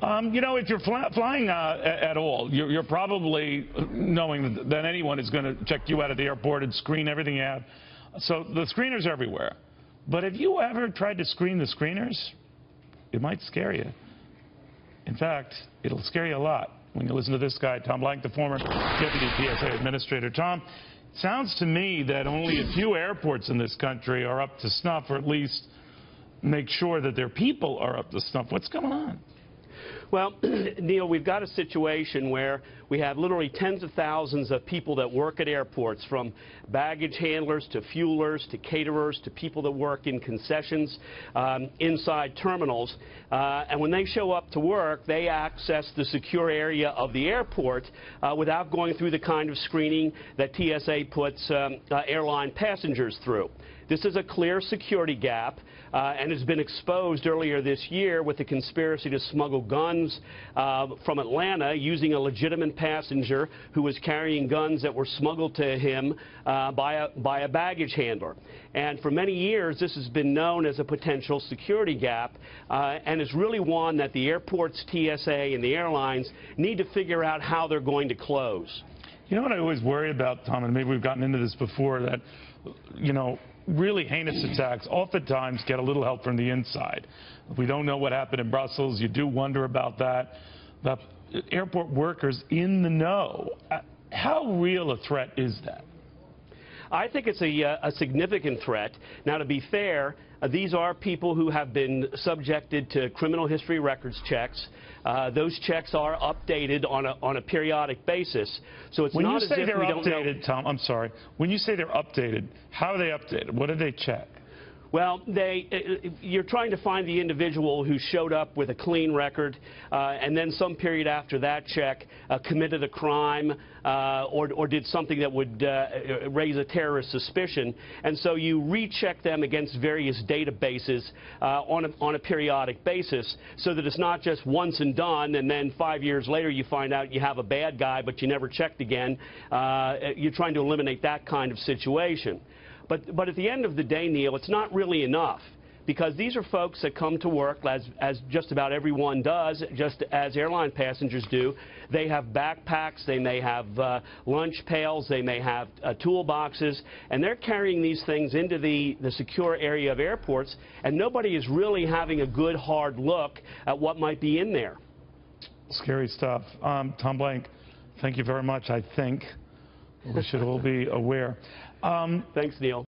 You know, if you're flying at all, you're probably knowing that anyone is going to check you out at the airport and screen everything you have. So the screeners everywhere. But have you ever tried to screen the screeners? It might scare you. In fact, it'll scare you a lot when you listen to this guy, Tom Blank, the former Deputy TSA Administrator. Tom, it sounds to me that only a few airports in this country are up to snuff, or at least make sure that their people are up to snuff. What's going on? Well, Neil, we've got a situation where we have literally tens of thousands of people that work at airports, from baggage handlers to fuelers to caterers to people that work in concessions inside terminals. And when they show up to work, they access the secure area of the airport without going through the kind of screening that TSA puts airline passengers through. This is a clear security gap and has been exposed earlier this year with the conspiracy to smuggle guns from Atlanta using a legitimate passenger who was carrying guns that were smuggled to him by a baggage handler. And for many years, this has been known as a potential security gap and is really one that the airports, TSA, and the airlines need to figure out how they're going to close. You know what I always worry about, Tom, and maybe we've gotten into this before, that, you know, really heinous attacks oftentimes get a little help from the inside. If we don't know what happened in Brussels, you do wonder about that. The airport workers in the know. How real a threat is that? I think it's a significant threat. Now, to be fair, these are people who have been subjected to criminal history records checks. Those checks are updated on a periodic basis. So it's not as if we don't know. When you say they're updated, Tom, I'm sorry. When you say they're updated, how are they updated? What do they check? Well, you're trying to find the individual who showed up with a clean record and then some period after that check committed a crime or did something that would raise a terrorist suspicion. And so you recheck them against various databases on a periodic basis, so that it's not just once and done and then 5 years later you find out you have a bad guy but you never checked again. You're trying to eliminate that kind of situation. But at the end of the day, Neil, it's not really enough, because these are folks that come to work, as just about everyone does, just as airline passengers do. They have backpacks, they may have lunch pails, they may have toolboxes, and they're carrying these things into the secure area of airports, and nobody is really having a good, hard look at what might be in there. Scary stuff. Tom Blank, thank you very much. I think we should all be aware. Thanks, Neil.